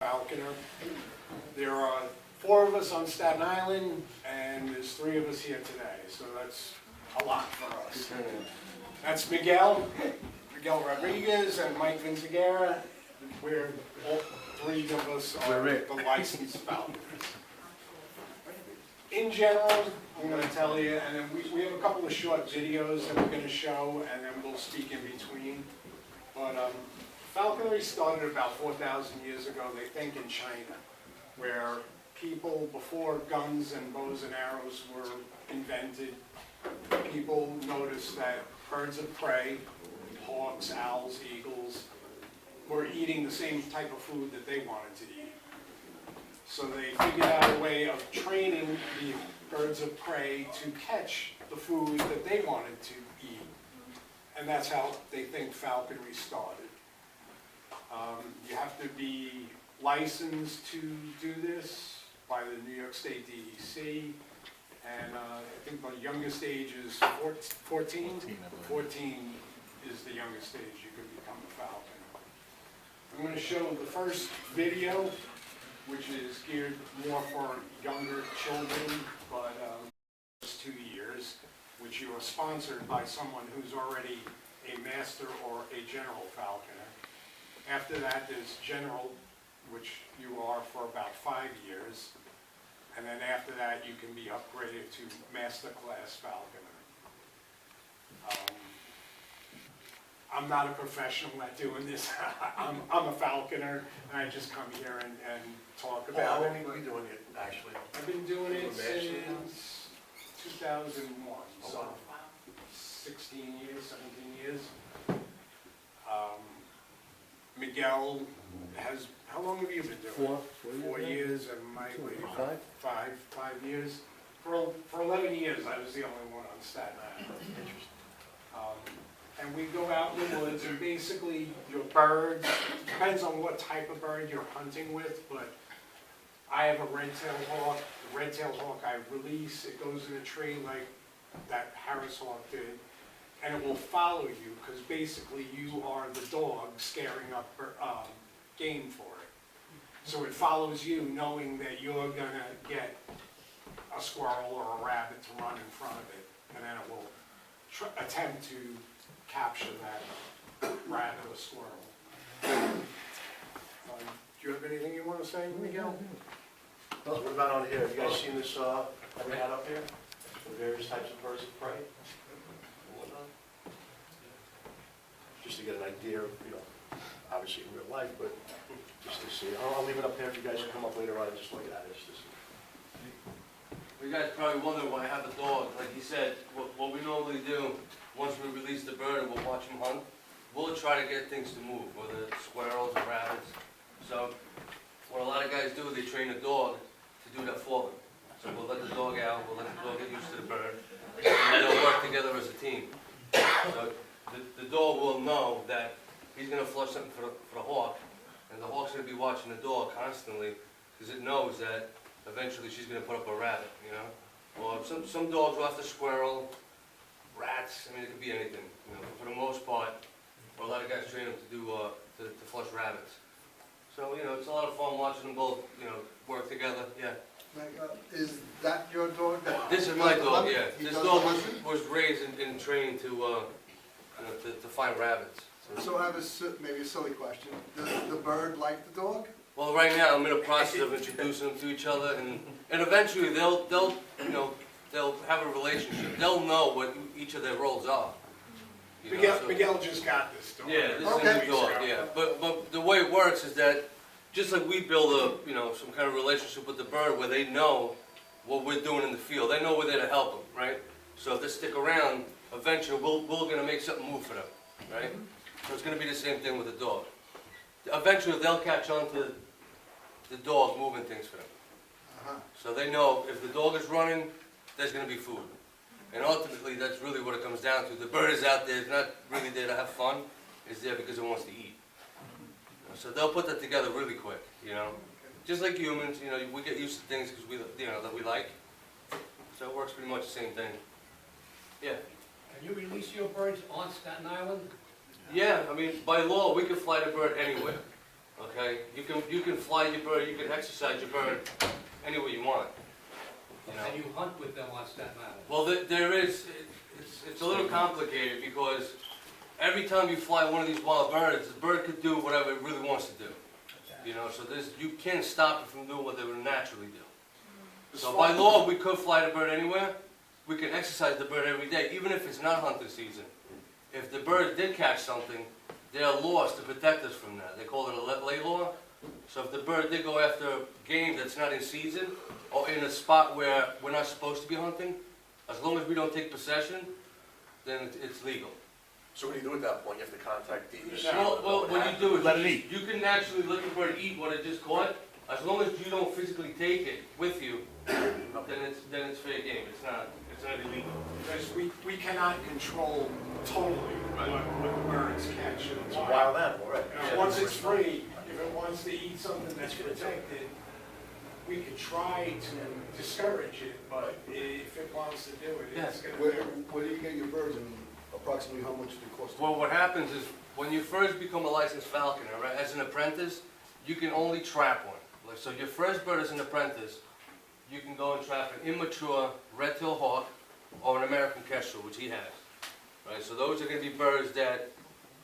falconer. There are 4 of us on Staten Island, and there's 3 of us here today, so that's a lot for us. That's Miguel Rodriguez, and Mike Vinciguerra. We're all 3 of us are the licensed falconers. In general, I'm going to tell you, and then we have a couple of short videos that we're going to show, and then we'll speak in between. But falconry started about 4,000 years ago, they think, in China, where people, before guns and bows and arrows were invented, people noticed that birds of prey, hawks, owls, eagles, were eating the same type of food that they wanted to eat. So they figured out a way of training the birds of prey to catch the food that they wanted to eat. And that's how they think falconry started. You have to be licensed to do this by the New York State DEC. And I think the youngest age is 14. 14 is the youngest age you can become a falconer. I'm going to show the first video, which is geared more for younger children, but it's 2 years, which you are sponsored by someone who's already a master or a general falconer. After that, there's general, which you are for about 5 years, and then after that, you can be upgraded to master class falconer. I'm not a professional at doing this. I'm a falconer, and I just come here and talk about it. How long have you been doing it, actually? I've been doing it since 2001, so 16 years, 17 years. Miguel has, how long have you been doing it? 4 years, and Mike, 5 years. For 11 years, I was the only one on Staten Island. And we go out in the woods, and basically your birds, depends on what type of bird you're hunting with, but I have a red-tailed hawk. The red-tailed hawk I release, it goes in a tree like that Harris hawk did, and it will follow you, because basically you are the dog scaring up game for it. So it follows you knowing that you're going to get a squirrel or a rabbit to run in front of it, and then it will attempt to capture that rabbit or squirrel. Do you have anything you want to say, Miguel? What about on here? Have you guys seen this we had up here? The various types of birds of prey? Just to get an idea of, obviously in real life, but just to see. I'll leave it up there if you guys can come up later on and just look at it. Just to see. You guys probably wonder why I have a dog. Like he said, what we normally do, once we release the bird and we'll watch him hunt, we'll try to get things to move, whether it's squirrels or rabbits. So what a lot of guys do, they train a dog to do that for them. So we'll let the dog out, we'll let the dog get used to the bird, and they'll work together as a team. So the dog will know that he's going to flush something for the hawk, and the hawk's going to be watching the dog constantly, because it knows that eventually she's going to put up a rabbit, Or some dogs will have to squirrel, rats, I mean, it could be anything. For the most part, a lot of guys train them to do to flush rabbits. So it's a lot of fun watching them both, work together. Yeah. Is that your dog? This is my dog. Yeah. This dog was raised and trained to find rabbits. So I have maybe a silly question. Does the bird like the dog? Well, right now I'm in the process of introducing them to each other, and eventually they'll have a relationship. They'll know what each of their roles are. Miguel just got this dog. Yeah, this is a new dog. Yeah, but the way it works is that just like we build some kind of relationship with the bird where they know what we're doing in the field, they know we're there to help them, right? So if they stick around, eventually we're going to make something move for them, right? So it's going to be the same thing with the dog. Eventually they'll catch on to the dog moving things for them. So they know if the dog is running, there's going to be food. And ultimately, that's really what it comes down to. The bird is out there, it's not really there to have fun, it's there because it wants to eat. So they'll put that together really quick, Just like humans, we get used to things because that we like. So it works pretty much the same thing. Yeah. Can you release your birds on Staten Island? Yeah, I mean, by law, we can fly the bird anywhere. Okay? okay? You can fly your bird, you can exercise your bird any way you want. You know? And you hunt with them on Staten Island? Well, there is, it's a little complicated because every time you fly one of these wild birds, the bird could do whatever it really wants to do. You know, so you can't stop it from doing what they would naturally do. So by law, we could fly the bird anywhere. We can exercise the bird every day, even if it's not hunting season. If the bird did catch something, there are laws to protect us from that. They call it a lay law. So if the bird did go after game that's not in season, or in a spot where we're not supposed to be hunting, as long as we don't take possession, then it's legal. So what do you do at that point? You have to contact the... Well, what you do is Let it eat. you can actually let the bird eat what it just caught. As long as you don't physically take it with you, then it's fair game. It's not illegal. Because we cannot control totally what the birds catch in the It's a wild. wild animal, right? Once it's free, if it wants to eat something that's protected, we could try to discourage it, but if it wants to do it, it's gonna Where, do it. where do you get your birds and approximately how much do they cost? Well, what happens is when you first become a licensed falconer, right, as an apprentice, you can only trap one. Like, so your first bird as an apprentice, you can go and trap an immature red-tailed hawk or an American kestrel, which he has. Right, so those are going to be birds that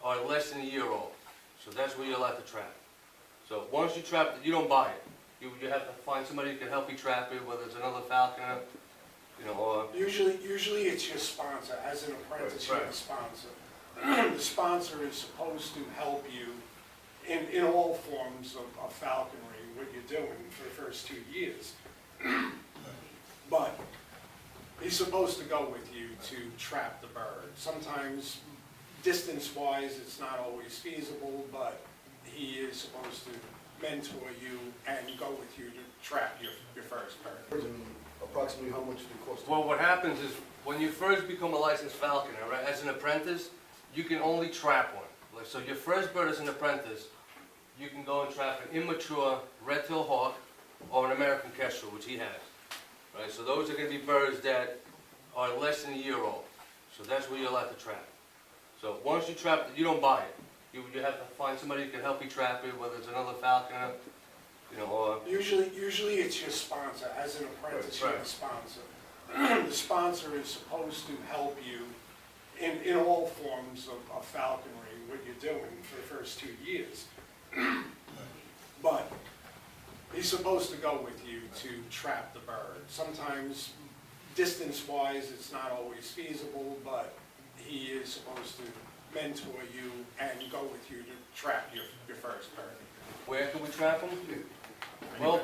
are less than a year old. So that's where you're allowed to trap. So once you trap it, you don't buy it. You have to find somebody who can help you trap it, whether it's another falconer, you know, or... Usually it's your sponsor. As an apprentice, you have a sponsor. The sponsor is supposed to help you in all forms of falconry, what you're doing for the first 2 years. But he's supposed to go with you to trap the bird. Sometimes, distance-wise, it's not always feasible, but he is supposed to mentor you and go with you to trap your first bird. And approximately how much do they cost? Well, what happens is when you first become a licensed falconer, right, as an apprentice, you can only trap one. Like, so your first bird as an apprentice, you can go and trap an immature red-tailed hawk or an American kestrel, which he has. Right, so those are going to be birds that are less than a year old. So that's where you're allowed to trap. So once you trap it, you don't buy it. You have to find somebody who can help you trap it, whether it's another falconer, you know, or... Usually it's your sponsor. As an apprentice, you have a sponsor. The sponsor is supposed to help you in all forms of falconry, what you're doing for the first 2 years. But he's supposed to go with you to trap the bird. Sometimes, distance-wise, it's not always feasible, but he is supposed to mentor you and go with you to trap your first bird. Where can we trap them? Well,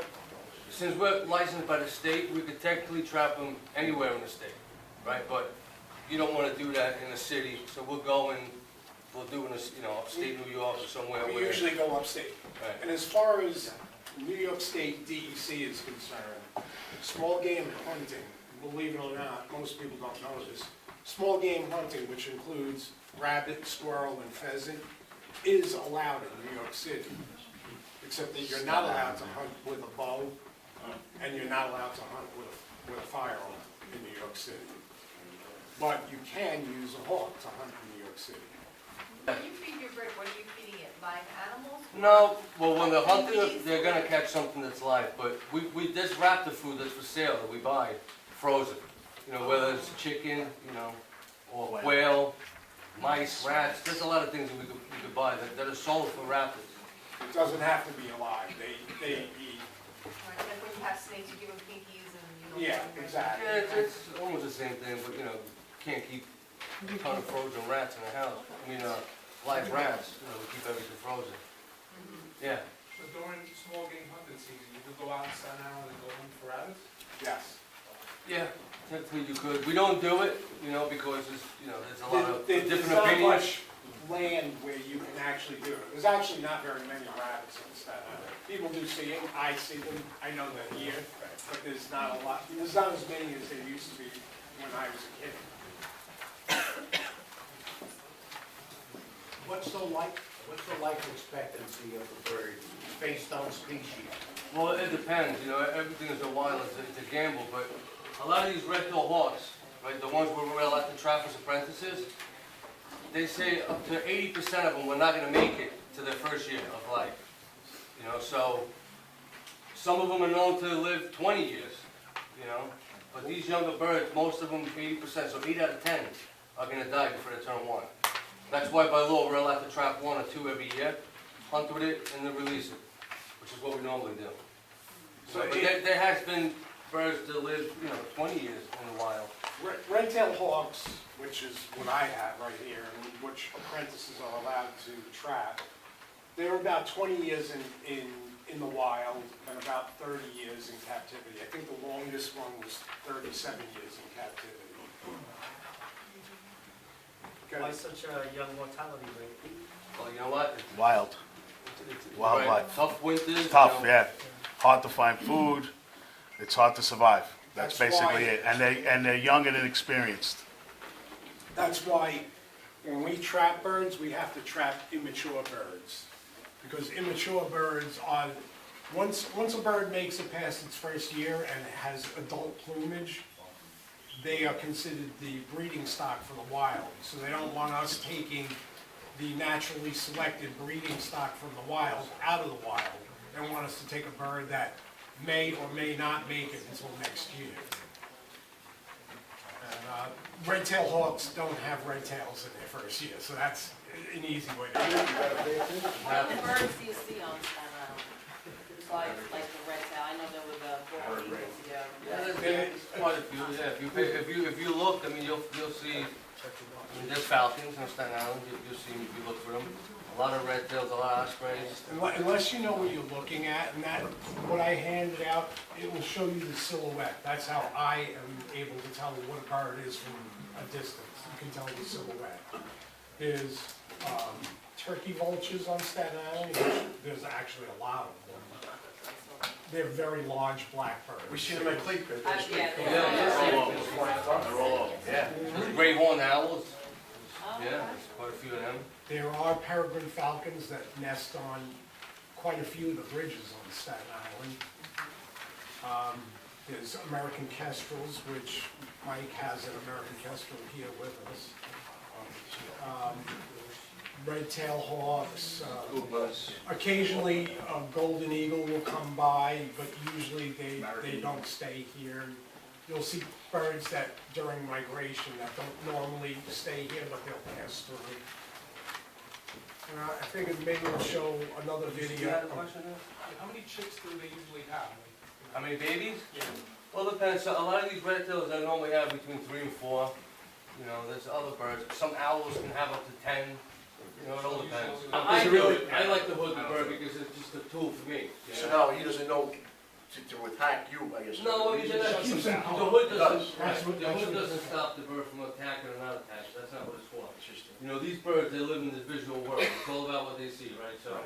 since we're licensed by the state, we could technically trap them anywhere in the state, right? But you don't want to do that in the city, so we'll go and we'll do it in, you know, upstate New York or somewhere We where... usually go upstate. Right. And as far as New York State DEC is concerned, small game hunting, believe it or not, most people don't know this, small game hunting, which includes rabbit, squirrel, and pheasant, is allowed in New York City. Except that you're not allowed to hunt with a bow, and you're not allowed to hunt with a firearm in New York City. But you can use a hawk to hunt in New York City. When you feed your bird, what are you feeding it? Live animals? No, well, when they're hunting, they're gonna catch something that's live, but there's raptor food that's for sale that we buy, frozen. You know, whether it's chicken, you know, or quail, mice, rats, there's a lot of things that we could buy that are sold for raptors. It doesn't have to be alive. They eat. Right, like when you have snakes, you give them pinkies and you don't. Yeah, exactly. Yeah, it's almost the same thing, but you know, you can't keep a ton of frozen rats in the house. I mean, live rats, you know, we keep everything frozen. Yeah. So during small game hunting season, you could go out in Staten Island and go hunt for rabbits? Yes. Yeah, technically you could. We don't do it, you know, because there's, you know, there's a lot of There's different not opinions. much land where you can actually do it. There's actually not very many rabbits in Staten Island. People do see them, I see them, I know they're here, but there's not a lot, there's not as many as there used to be when I was a kid. What's the life expectancy of the bird based on species? Well, it depends, you know, everything is a wild, it's a gamble, but a lot of these red-tailed hawks, right, the ones where we're allowed to trap as apprentices, they say up to 80% of them were not going to make it to their first year of life. so some of them are known to live 20 years, but these younger birds, most of them, 80%, so 8 out of 10 are gonna die before they turn 1. That's why by law, we're allowed to trap 1 or 2 every year, hunt with it, and then release it, which is what we normally do. So But there has been birds that live, 20 years in the wild. Red-tailed hawks, which is what I have right here, and which apprentices are allowed to trap, they're about 20 years in the wild and about 30 years in captivity. I think the longest one was 37 years in captivity. Why such a young mortality rate? Well, you know what? Wild. It's Wildlife. Tough winters. It's tough, yeah. Hard to find food. It's hard to survive. That's That's basically why- it. And they're young and inexperienced. That's why when we trap birds, we have to trap immature birds. Because immature birds are, once a bird makes it past its first year and has adult plumage, they are considered the breeding stock for the wild. So they don't want us taking the naturally selected breeding stock from the wild out of the wild. They want us to take a bird that may or may not make it until next year. And red-tailed hawks don't have red tails in their first year, so that's an easy way to do it. What are the birds do you see on Staten Island? Besides like the red tail, I know there was a bull years ago. Yeah, there's quite a few, yeah. If you look, I mean, you'll see, there's falcons on Staten Island, you'll see them if you look for them. A lot of red tails, a lot of ospreys. Unless you know what you're looking at, and that, what I handed out, it will show you the silhouette. That's how I am able to tell what a bird is from a distance. You can tell the silhouette. There's turkey vultures on Staten Island, which there's actually a lot of them. They're very large blackbirds. We see them at Cleat Pit. Yeah, Yeah, yeah. They're all over. Yeah. There's gray horned owls, Oh, yeah, okay. there's quite a few of them. There are peregrine falcons that nest on quite a few of the bridges on Staten Island. There's American kestrels, which Mike has an American kestrel here with us. Red-tailed hawks. Occasionally, a golden eagle will come by, but usually they don't stay here. You'll see birds that during migration that don't normally stay here, but they'll pass through. I figured maybe we'll show another You video. had a question there? How many chicks do they usually have? How many babies? Yeah. Well, it depends. So a lot of these red tails, they normally have between 3 and 4. There's other birds. Some owls can have up to 10. It all depends. I like to hood the bird because it's just a tool for me. So now he doesn't know to attack you, I guess. No, I mean, the Keeps them calm. hood Does. doesn't stop the bird from attacking or not attacking. That's not what it's for. These birds, they live in this visual world. It's all about what they see, right? So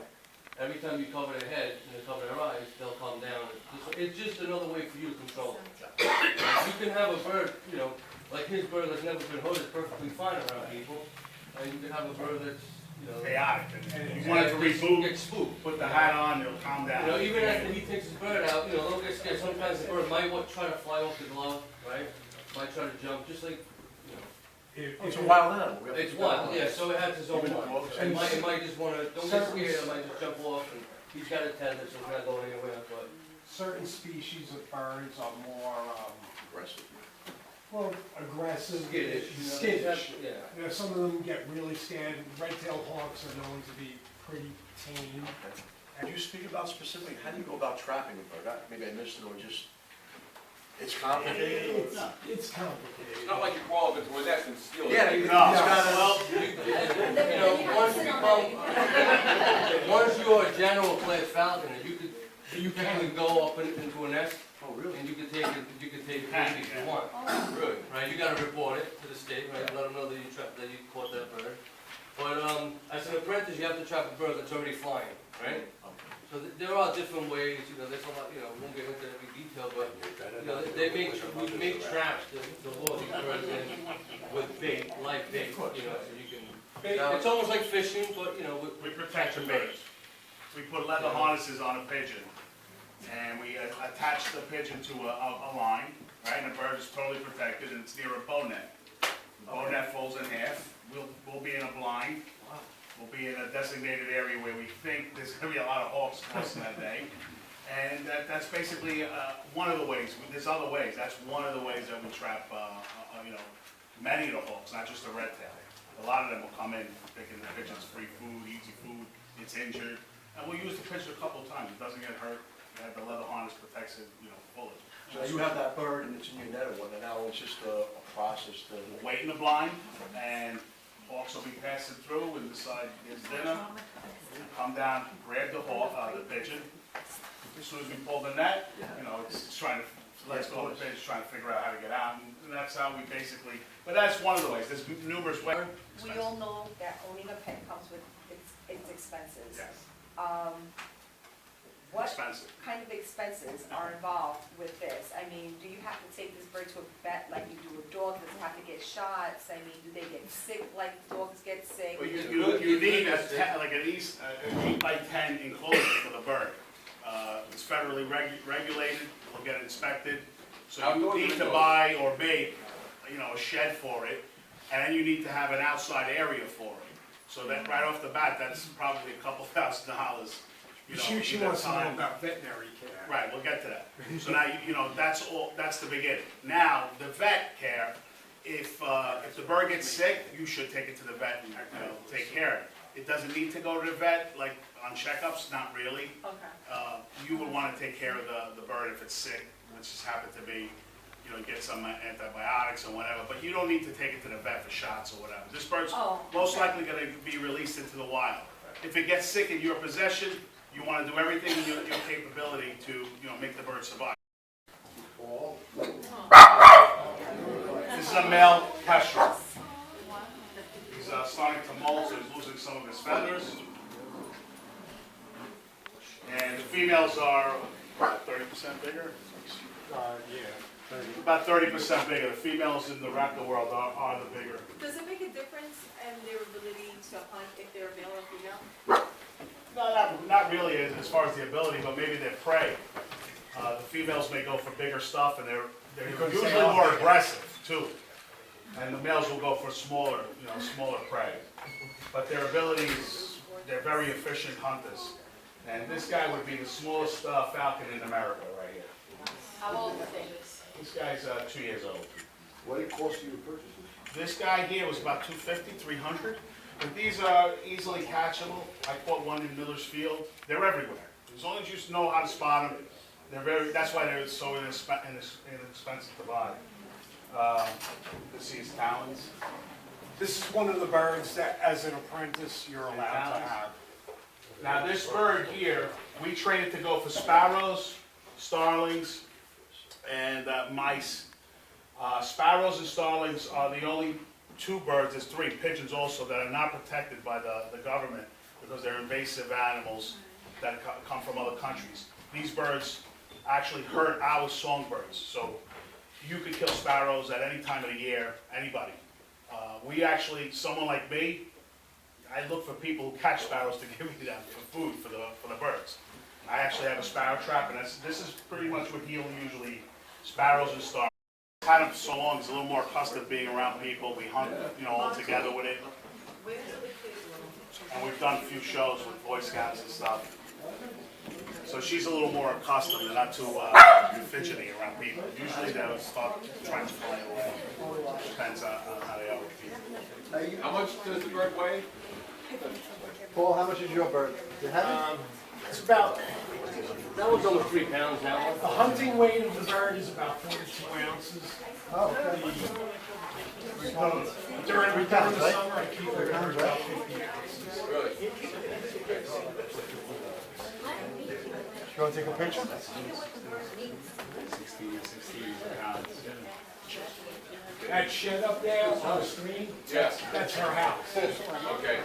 every time you cover their head and you cover their eyes, they'll calm down. It's just another way for you to control them. You can have a bird, like his bird that's never been hooded, perfectly fine around people. And you can have a bird that's, chaotic, and you want it to reboot, get spooked. put the hat on, it'll calm down. Even after he takes his bird out, they'll get scared. Sometimes the bird might try to fly off the glove, right? Might try to jump, just like, It's a wild animal. We have to it's keep that in wild, mind. yeah, so it has its own Even mind. dogs. It might just wanna, don't get scared, it might just jump off, and he's got a tether, so it's not going anywhere, but. Certain species of birds are more, Aggressive. aggressive. Skittish. Skittish. Yeah. Some of them get really scared. Red-tailed hawks are known to be pretty tame. Could you speak about specifically, how do you go about trapping a bird? Maybe I missed it, or just, it's complicated? It's complicated. It's not like you crawl up into a nest and steal it. Yeah, you No. it's gotta, Once you're a general class falconer, you can go up into a nest, oh, really? and you can take it if you want. Really? Right, you gotta report it to the state, right, let them know that you caught that bird. But, as an apprentice, you have to trap a bird that's already flying, right? So there are different ways, there's a lot, we won't get into every detail, but, we make traps to lure these birds in with bait, live bait, so you can. It's almost like fishing, but, We protect the bait. We put leather harnesses on a pigeon, and we attach the pigeon to a line, right, and the bird is totally protected, and it's near a bow net. The bow net folds in half, we'll be in a blind, We'll be in a designated area where we think there's gonna be a lot of hawks crossing that day. And that's basically one of the ways. There's other ways. That's one of the ways that we trap, many of the hawks, not just the red tail. A lot of them will come in thinking the pigeon's free food, easy food, it's injured. And we'll use the pigeon a couple of times. It doesn't get hurt. You have the leather harness protects it, fully. So you have that bird and it's in your net or what, and now it's just a process to... We'll wait in the blind, and hawks will be passing through and decide it's dinner. Come down, grab the hawk, the pigeon. As soon as we pull the net, it's trying to, let's go, the pigeon's trying to figure out how to get out. And that's how we basically, but that's one of the ways. There's numerous ways. We all know that owning a pet comes with its expenses. Yes, What expensive. kind of expenses are involved with this? I mean, do you have to take this bird to a vet like you do a dog? Does it have to get shots? I mean, do they get sick like dogs get sick? Well, you need like an 8 by 10 enclosure for the bird. It's federally regulated, will get inspected. So you need to buy or make, a shed for it, and then you need to have an outside area for it. So that right off the bat, that's probably a couple $1,000s. She wants to know about veterinary care. Right, we'll get to that. So now, that's the beginning. Now, the vet care, if the bird gets sick, you should take it to the vet and, take care of it. It doesn't need to go to the vet, like on checkups, not really. Okay. You would want to take care of the bird if it's sick, which just happened to be, get some antibiotics or whatever, but you don't need to take it to the vet for shots or whatever. This bird's most likely going to be released into the wild. If it gets sick in your possession, you want to do everything in your capability to, make the bird survive. This is a male kestrel. He's starting to molt, so he's losing some of his feathers. And the females are about 30% bigger. About 30% bigger. The females in the raptor world are the bigger. Does it make a difference in their ability to hunt if they're male or female? No, not really as far as the ability, but maybe their prey. The females may go for bigger stuff, and they're usually more aggressive too. And the males will go for smaller prey. But their abilities, they're very efficient hunters. And this guy would be the smallest falcon in America right here. How old is he? This guy's 2 years old. What did it cost you to purchase this? This guy here was about $250, $300. But these are easily catchable. I caught one in Miller's Field. They're everywhere. As long as you know how to spot them, that's why they're so inexpensive to buy. Let's see his talons. This is one of the birds that, as an apprentice, you're allowed to have. Now this bird here, we train it to go for sparrows, starlings, and mice. Sparrows and starlings are the only two birds, there's three, pigeons also, that are not protected by the government because they're invasive animals that come from other countries. These birds actually hurt our songbirds, so you could kill sparrows at any time of the year, anybody. We actually, someone like me, I look for people who catch sparrows to give me them for food for the birds. I actually have a sparrow trap, and this is pretty much what he'll usually eat, sparrows and starlings. Had him so long, he's a little more accustomed to being around people. We hunt, all together with it. And we've done a few shows with Boy Scouts and stuff. So she's a little more accustomed and not too fidgety around people. Usually they'll start trying to fly away. Depends on how they are with people. How much does the bird weigh? Paul, how much is your bird? Do you have it? It's about, That one's over 3 pounds, that one. the hunting weight of the bird is about 42 ounces. Oh, okay. During the summer, I keep it around about 50 ounces. Really? You want to take a picture? 16 pounds. That shed up there on the screen, Yes. that's her house. Okay.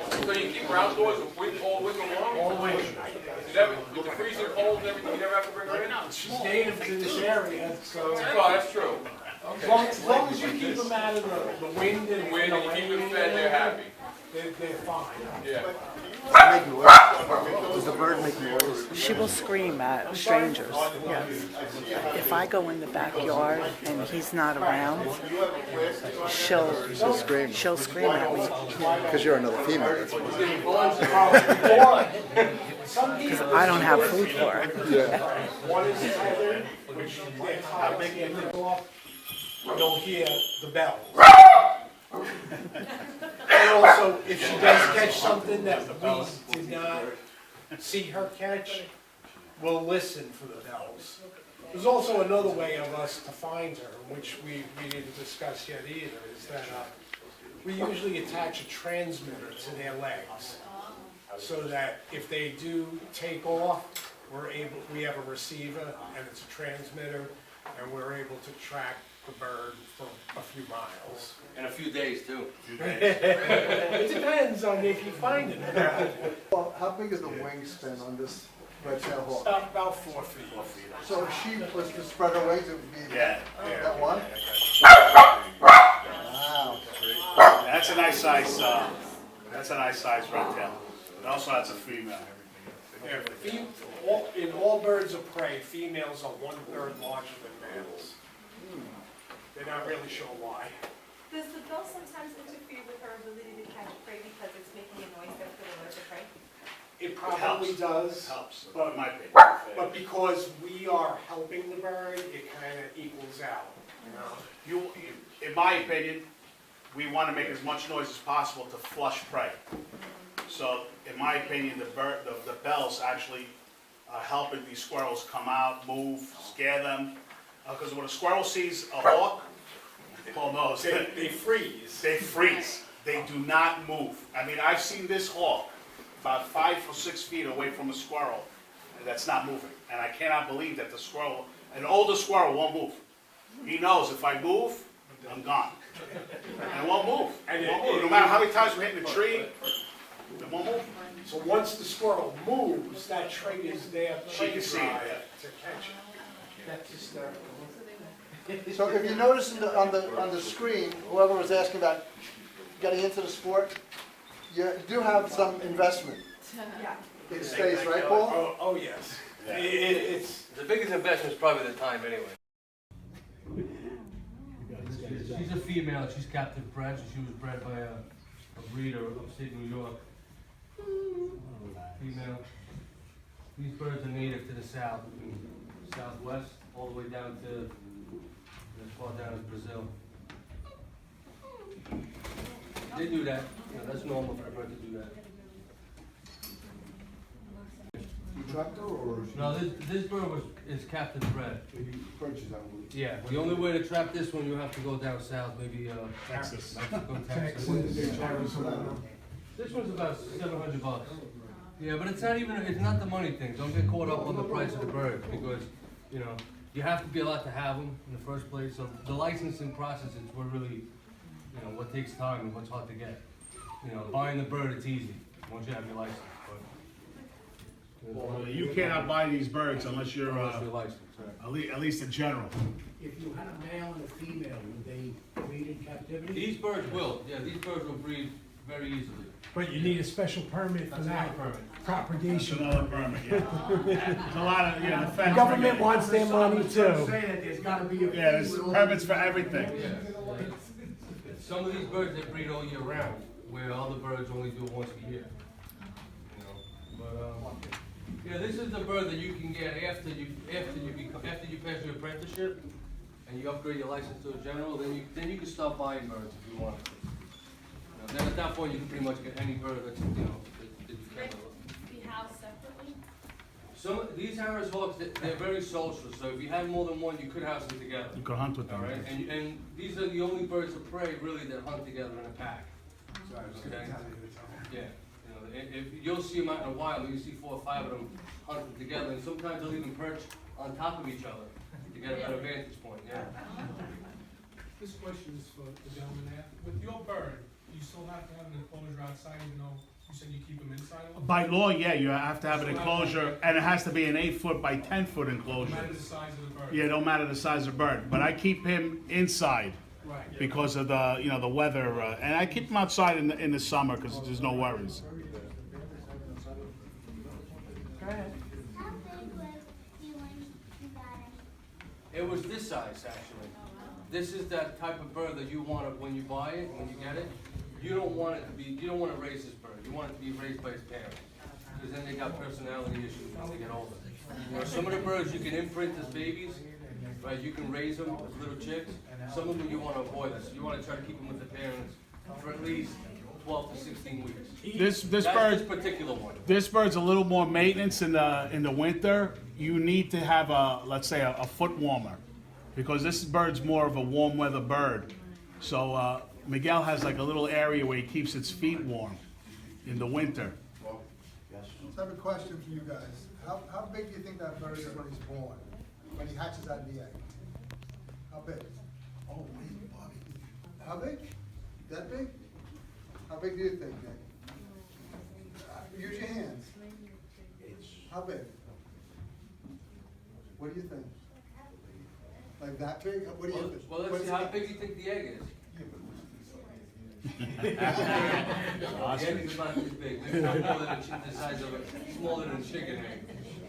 So you keep her outdoors all winter long? All winter. You never, with the freezing cold and everything, you never have to bring her in? She's native to this area, so Well, that's true. as long as you keep them out of the wind and When the you keep rain, them fed, they're happy. they're fine. Yeah. But Make noise. Does the bird make noise? She will scream at strangers, yes. If I go in the backyard and he's not around, she'll scream at me. Because you're another female, that's why. Because I don't have food for her. Yeah. One is tethered, which they're tied together off. You'll hear the bells. And also, if she does catch something that we did not see her catch, we'll listen for the bells. There's also another way of us to find her, which we didn't discuss yet either, is that we usually attach a transmitter to their legs, so that if they do take off, we have a receiver and it's a transmitter, and we're able to track the bird for a few miles. In a few days too. It depends on if you find it or not. Well, how big is the wingspan on this red-tailed hawk? About 4 feet. So if she was to spread her wings, it would be Yeah. that one? Wow. That's a nice size, red tail. It also has a female. In all birds of prey, females are 1/3 larger than males. They're not really sure why. Does the bell sometimes interfere with her ability to catch prey because it's making a noise that could alert the prey? It probably does, Helps, but it might be. but because we are helping the bird, it kind of equals out, you know? In my opinion, we want to make as much noise as possible to flush prey. So, in my opinion, the bells actually helping these squirrels come out, move, scare them. Because when a squirrel sees a hawk, Paul knows, They freeze. they freeze. They do not move. I mean, I've seen this hawk about 5 or 6 feet away from a squirrel that's not moving. And I cannot believe that an older squirrel won't move. He knows if I move, I'm gone. And it won't move. It won't move. No matter how many times we're hitting the tree, it won't move. So once the squirrel moves, that tree is there, She can see it. to catch it. That's hysterical. So if you notice on the screen, whoever was asking about getting into the sport, you do have some investment Yeah. in space, right, Paul? Oh yes. It's The biggest investment is probably the time anyway. She's a female, she's captive bred, so she was bred by a breeder upstate New York. Female. These birds are native to the south, southwest, all the way down to as far down as Brazil. They do that, that's normal for a bird to do that. You trapped her or? No, this bird is captive bred. You purchased that one? Yeah, the only way to trap this one, you have to go down south, maybe Texas. Mexico, Texas. This one's about $700. Yeah, but it's not the money thing. Don't get caught up on the price of the bird because, you have to be allowed to have them in the first place. So the licensing process is what really, what takes time and what's hard to get. Buying the bird, it's easy once you have your license. Well, you cannot buy these birds unless you're, Unless you're licensed, right. at least in general. If you had a male and a female, would they breed in captivity? These birds will. Yeah, these birds will breed very easily. But you need a special permit for That's that, another permit. That's propagation. another permit, yeah. There's a lot of, the The fence. government wants their money I'm too. saying that there's gotta be a. Yeah, there's permits for everything. Yeah. Some of these birds they breed all year round, where other birds only do it once a year. Yeah, this is the bird that you can get after you pass your apprenticeship and you upgrade your license to a general. Then you can start buying birds if you want. Then at that point you can pretty much get any bird that you can. Be housed separately? These Harris hawks, they're very social. So if you have more than one, you could house them together. You can hunt with All them. right, and these are the only birds of prey really that hunt together in a pack. Okay? Yeah, if you'll see them out in the wild, you see 4 or 5 of them hunting together, and sometimes they'll even perch on top of each other to get a better vantage point. Yeah. This question is for the gentleman there. With your bird, you still have to have an enclosure outside, even though you said you keep them inside a little? By law, yeah, you have to have an enclosure, and it has to be an 8-foot by 10-foot No enclosure. matter the size of the bird? Yeah, don't matter the size of the bird, but I keep him inside Right. because of the, the weather, and I keep him outside in the summer because there's no worries. Go ahead. How big was he when you got him? It was this size, actually. This is that type of bird that you want it when you buy it, when you get it. You don't want it to be, you don't want to raise this bird. You want it to be raised by his parents. Because then they got personality issues when they get older. You know, some of the birds you can imprint as babies, right? You can raise them as little chicks. Some of them you want to avoid this. You want to try to keep them with the parents for at least 12 to 16 weeks. This That's bird, this particular one. this bird's a little more maintenance in the winter. You need to have let's say a foot warmer, because this bird's more of a warm weather bird. So Miguel has like a little area where he keeps its feet warm in the winter. I have a question for you guys. How big do you think that bird is when he's born? When he hatches out of the egg? How big? Oh, wait, Bobby. How big? That big? How big do you think, Nick? Use your hands. How big? What do you think? Like that big? What do you think? Well, let's see, how big do you think the egg is? The egg is not this big. It's not more than the size of a, smaller than a chicken egg.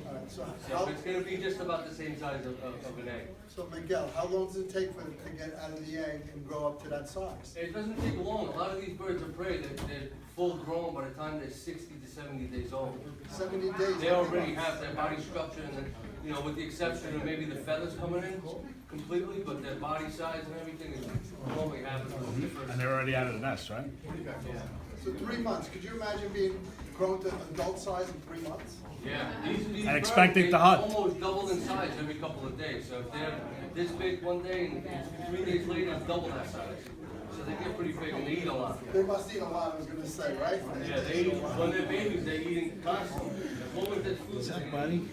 All right, So it's gonna be just about the same size of an egg. So Miguel, how long does it take for it to get out of the egg and grow up to that size? It doesn't take long. A lot of these birds of prey, they're full grown by the time they're 60 to 70 days old. 70 days. They already have their body structure, and then, you know, with the exception of maybe the feathers coming in completely, but their body size and everything is normally happens a little different. And they're already out of the nest, right? So 3 months, could you imagine being grown to adult size in 3 months? Yeah, these And expecting birds, to they hunt. almost double in size every couple of days. So if they're this big one day and 3 days later, it's double that size. So they get pretty big and they eat a lot. They must eat a lot, I was gonna say, right? Yeah, they eat, when they're babies, they're eating constantly. As long as there's food. Is that buddy?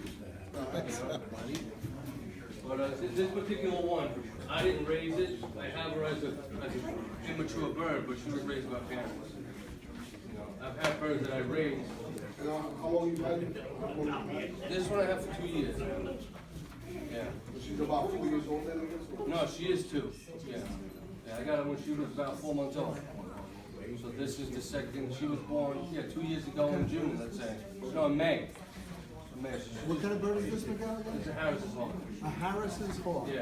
But this particular one, I didn't raise it. I have her as an immature bird, but she was raised by parents. You know, I've had birds that I raised. How long you had it? This one I have for 2 years. Yeah. She's about 4 years old then, I guess? No, she is 2. Yeah. Yeah, I got her when she was about 4 months old. So this is the second. She was born, 2 years ago in June, let's say. No, in May. In May. What kind of bird is this, Miguel, again? It's a Harris's Hawk. A Harris's Hawk. Yeah.